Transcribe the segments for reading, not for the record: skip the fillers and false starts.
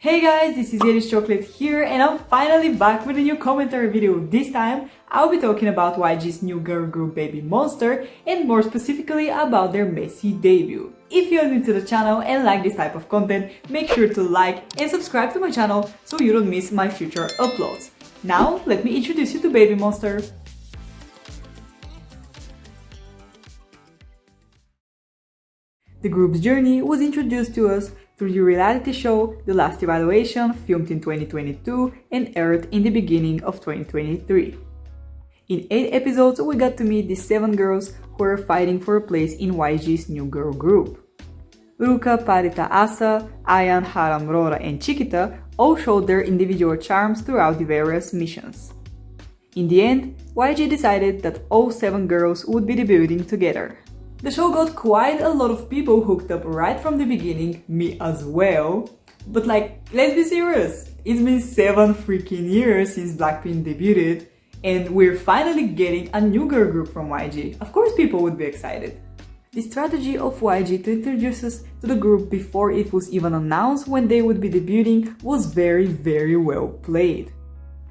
Hey guys, this is Yeti's Chocolate here and I'm finally back with a new commentary video. This time, I'll be talking about YG's new girl group Babymonster and more specifically about their messy debut. If you're new to the channel and like this type of content, make sure to like and subscribe to my channel so you don't miss my future uploads. Now, let me introduce you to Babymonster. The group's journey was introduced to us through the reality show The Last Evaluation, filmed in 2022 and aired in the beginning of 2023. In 8 episodes, we got to meet the 7 girls who are fighting for a place in YG's new girl group. Ruka, Parita, Asa, Ayan, Haram, Rora, and Chiquita all showed their individual charms throughout the various missions. In the end, YG decided that all 7 girls would be debuting together. The show got quite a lot of people hooked up right from the beginning, me as well. But let's be serious, it's been 7 freaking years since Blackpink debuted, and we're finally getting a new girl group from YG. Of course people would be excited. The strategy of YG to introduce us to the group before it was even announced when they would be debuting was very well played.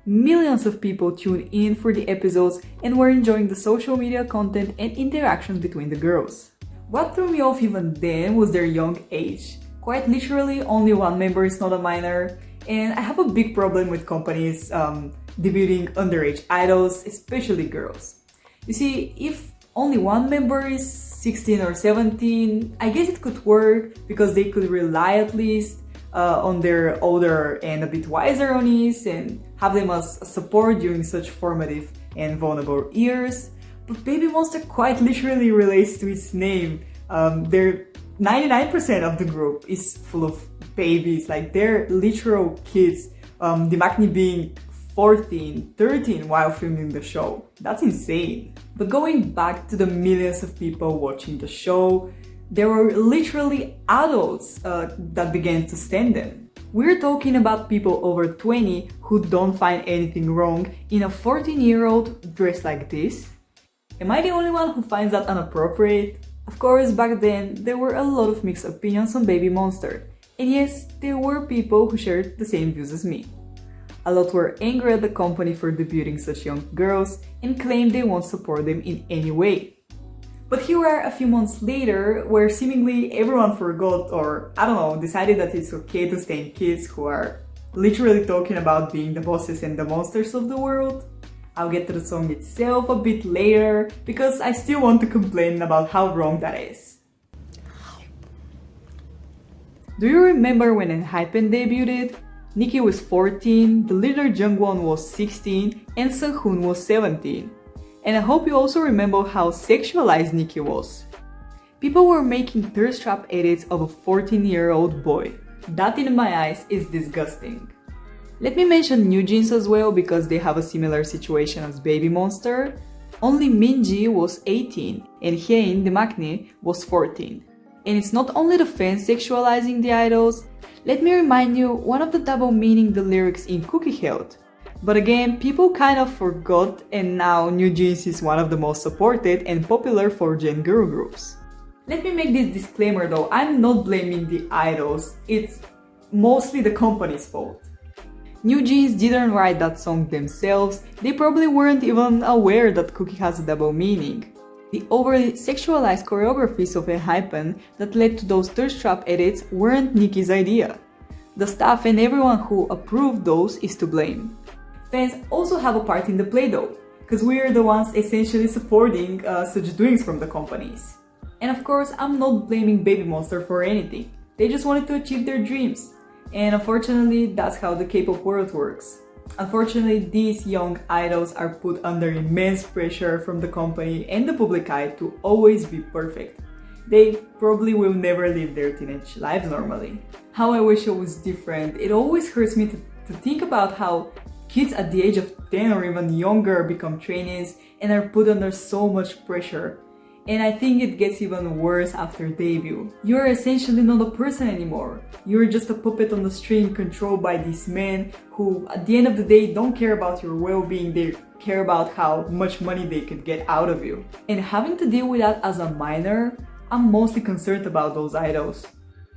Millions of people tuned in for the episodes and were enjoying the social media content and interactions between the girls. What threw me off even then was their young age. Quite literally, only one member is not a minor, and I have a big problem with companies debuting underage idols, especially girls. You see, if only one member is 16 or 17, I guess it could work because they could rely at least on their older and a bit wiser onies and have them as support during such formative and vulnerable years. But Babymonster quite literally relates to its name. Their 99% of the group is full of babies, they're literal kids. The Maknae being 14, 13 while filming the show. That's insane. But going back to the millions of people watching the show, there were literally adults that began to stan them. We're talking about people over 20 who don't find anything wrong in a 14-year-old dressed like this. Am I the only one who finds that inappropriate? Of course, back then, there were a lot of mixed opinions on Babymonster. And yes, there were people who shared the same views as me. A lot were angry at the company for debuting such young girls and claimed they won't support them in any way. But here we are a few months later, where seemingly everyone forgot or, I don't know, decided that it's okay to stan kids who are literally talking about being the bosses and the monsters of the world. I'll get to the song itself a bit later, because I still want to complain about how wrong that is. Do you remember when Hypen debuted? Nicki was 14, the leader Jungwon was 16, and Sunghoon was 17. And I hope you also remember how sexualized Nicki was. People were making thirst trap edits of a 14-year-old boy. That in my eyes is disgusting. Let me mention New Jeans as well because they have a similar situation as Babymonster. Only Minji was 18 and Hyun, the Maknae, was 14. And it's not only the fans sexualizing the idols. Let me remind you one of the double meaning the lyrics in Cookie held. But again, people kind of forgot, and now New Jeans is one of the most supported and popular 4Gen girl groups. Let me make this disclaimer though, I'm not blaming the idols, it's mostly the company's fault. New Jeans didn't write that song themselves, they probably weren't even aware that Cookie has a double meaning. The overly sexualized choreographies of Hypen that led to those thirst trap edits weren't Nicki's idea. The staff and everyone who approved those is to blame. Fans also have a part in the play though, because we're the ones essentially supporting such doings from the companies. And of course, I'm not blaming Babymonster for anything, they just wanted to achieve their dreams. And unfortunately, that's how the K-pop world works. Unfortunately, these young idols are put under immense pressure from the company and the public eye to always be perfect. They probably will never live their teenage lives normally. How I wish it was different. It always hurts me to think about how kids at the age of 10 or even younger become trainees and are put under so much pressure. And I think it gets even worse after debut. You're essentially not a person anymore. You're just a puppet on the string controlled by these men who at the end of the day don't care about your well-being, they care about how much money they could get out of you. And having to deal with that as a minor, I'm mostly concerned about those idols.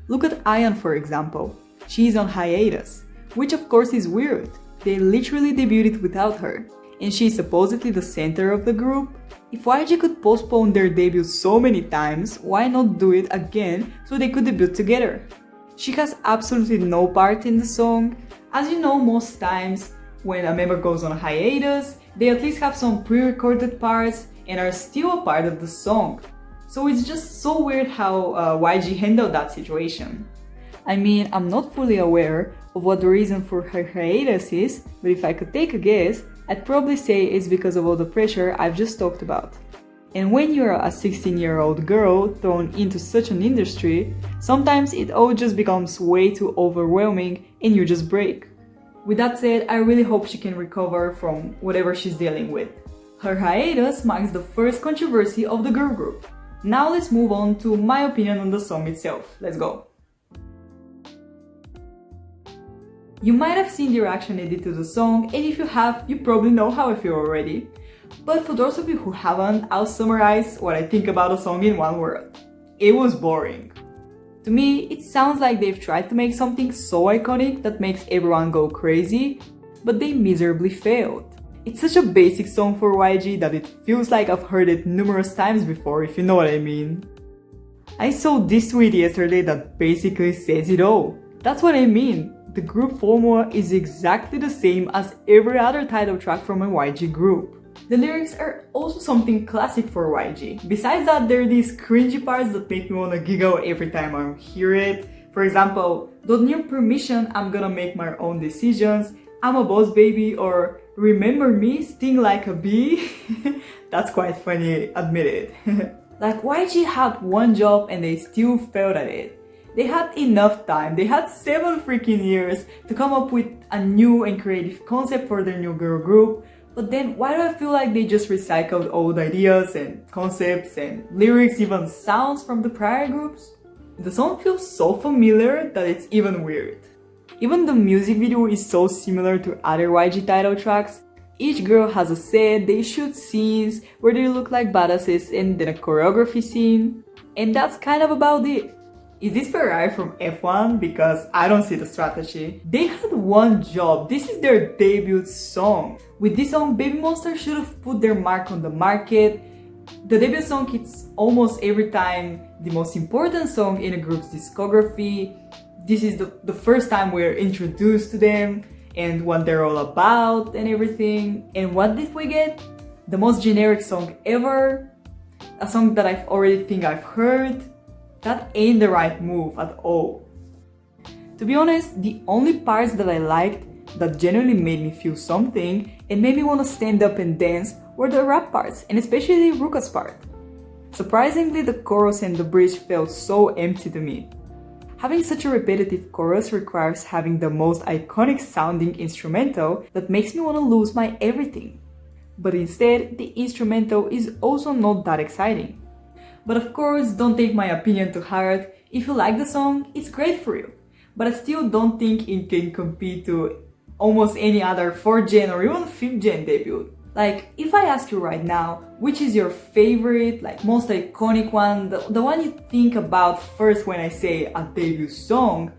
Look at Ayan for example. she's on hiatus, which of course is weird. They literally debuted without her, and she's supposedly the center of the group. If YG could postpone their debut so many times, why not do it again so they could debut together? She has absolutely no part in the song. As you know, most times when a member goes on a hiatus, they at least have some pre-recorded parts and are still a part of the song. So it's just so weird how YG handled that situation. I mean, I'm not fully aware of what the reason for her hiatus is, but if I could take a guess, I'd probably say it's because of all the pressure I've just talked about. And when you're a 16-year-old girl thrown into such an industry, sometimes it all just becomes way too overwhelming and you just break. With that said, I really hope she can recover from whatever she's dealing with. Her hiatus marks the first controversy of the girl group. Now let's move on to my opinion on the song itself. Let's go. You might have seen the reaction I did to the song, and if you have, you probably know how I feel already. But for those of you who haven't, I'll summarize what I think about the song in one word. It was boring. To me, it sounds like they've tried to make something so iconic that makes everyone go crazy, but they miserably failed. It's such a basic song for YG that it feels like I've heard it numerous times before, if you know what I mean. I saw this tweet yesterday that basically says it all. That's what I mean. The group formula is exactly the same as every other title track from a YG group. The lyrics are also something classic for YG. Besides that, there are these cringy parts that make me wanna giggle every time I hear it. For example, don't need permission, I'm gonna make my own decisions, I'm a boss baby, or remember me, sting like a bee. That's quite funny, admit it. Like YG had one job and they still failed at it. They had enough time, they had 7 freaking years to come up with a new and creative concept for their new girl group, but then why do I feel like they just recycled old ideas and concepts and lyrics, even sounds from the prior groups? The song feels so familiar that it's even weird. Even the music video is so similar to other YG title tracks. Each girl has a set, they shoot scenes where they look like badasses and then a choreography scene, and that's kind of about it. Is this Ferrari from F1? Because I don't see the strategy. They had one job, this is their debut song. With this song, Babymonster should have put their mark on the market. The debut song is almost every time the most important song in a group's discography. This is the first time we're introduced to them and what they're all about and everything. And what did we get? The most generic song ever. A song that I've already think I've heard. That ain't the right move at all. To be honest, the only parts that I liked that genuinely made me feel something and made me want to stand up and dance were the rap parts, and especially Ruka's part. Surprisingly, the chorus and the bridge felt so empty to me. Having such a repetitive chorus requires having the most iconic sounding instrumental that makes me want to lose my everything. But instead, the instrumental is also not that exciting. But of course, don't take my opinion to heart. If you like the song, it's great for you. But I still don't think it can compete to almost any other 4th gen or even 5th gen debut. Like, if I ask you right now, which is your favorite, like most iconic one, the one you think about first when I say a debut song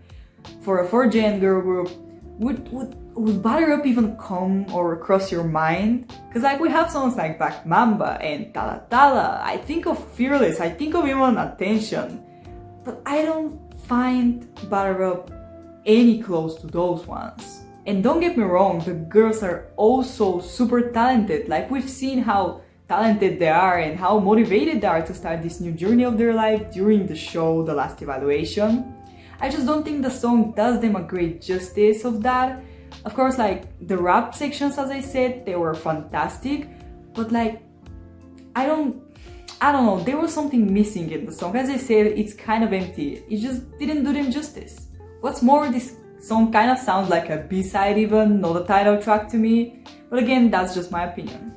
for a 4th gen girl group, would Butter Up even come or cross your mind? Cause like we have songs like Back Mamba and Tala Tala, I think of Fearless, I think of even Attention, but I don't find Butter Up any close to those ones. And don't get me wrong, the girls are also super talented, like we've seen how talented they are and how motivated they are to start this new journey of their life during the show The Last Evaluation. I just don't think the song does them a great justice of that. Of course, like the rap sections, as I said, they were fantastic, but like, I don't know, there was something missing in the song. As I said, it's kind of empty. It just didn't do them justice. What's more, this song kind of sounds like a B-side even, not a title track to me. But again, that's just my opinion.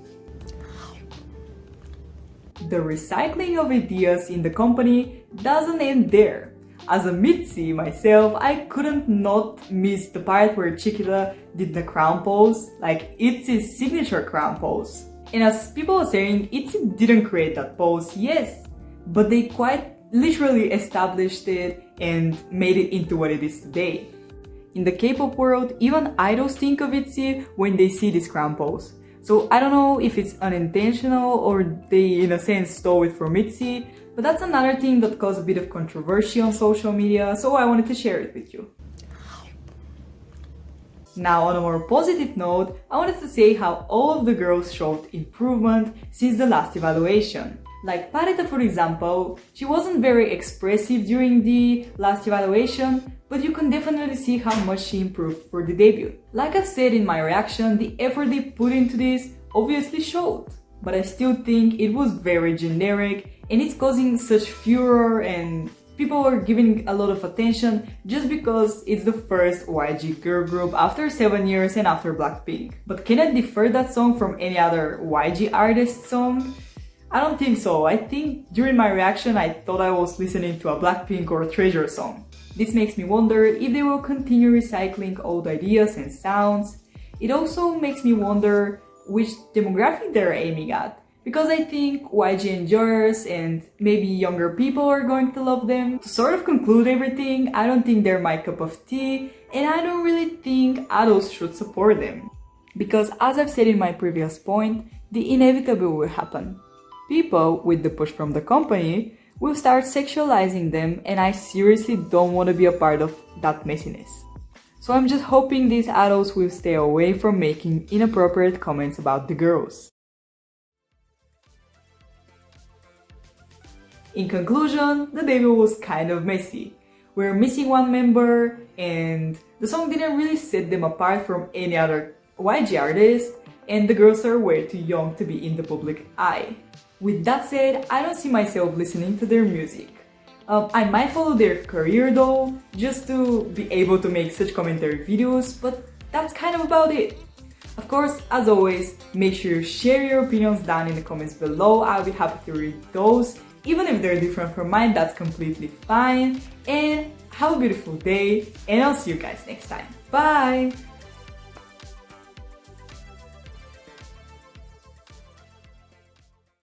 The recycling of ideas in the company doesn't end there. As a Mitzi myself, I couldn't not miss the part where Chiquita did the crown pose, like Itzy's signature crown pose. And as people are saying, Itzy didn't create that pose, yes, but they quite literally established it and made it into what it is today. In the K-pop world, even idols think of ITZY when they see this crown pose. So I don't know if it's unintentional or they in a sense stole it from ITZY, but that's another thing that caused a bit of controversy on social media, so I wanted to share it with you. Now, on a more positive note, I wanted to say how all of the girls showed improvement since the last evaluation. Like Parita, for example, she wasn't very expressive during the last evaluation, but you can definitely see how much she improved for the debut. Like I've said in my reaction, the effort they put into this obviously showed, but I still think it was very generic and it's causing such furor and people are giving a lot of attention just because it's the first YG girl group after 7 years and after Blackpink. But can I differ that song from any other YG artist song? I don't think so. I think during my reaction I thought I was listening to a Blackpink or Treasure song. This makes me wonder if they will continue recycling old ideas and sounds. It also makes me wonder which demographic they're aiming at, because I think YG enjoyers and maybe younger people are going to love them. To sort of conclude everything, I don't think they're my cup of tea, and I don't really think adults should support them. Because as I've said in my previous point, the inevitable will happen. People, with the push from the company, will start sexualizing them, and I seriously don't want to be a part of that messiness. So I'm just hoping these adults will stay away from making inappropriate comments about the girls. In conclusion, the debut was kind of messy. We're missing one member, and the song didn't really set them apart from any other YG artist, and the girls are way too young to be in the public eye. With that said, I don't see myself listening to their music. I might follow their career though, just to be able to make such commentary videos, but that's kind of about it. Of course, as always, make sure you share your opinions down in the comments below. I'll be happy to read those. Even if they're different from mine, that's completely fine. And have a beautiful day, and I'll see you guys next time. Bye!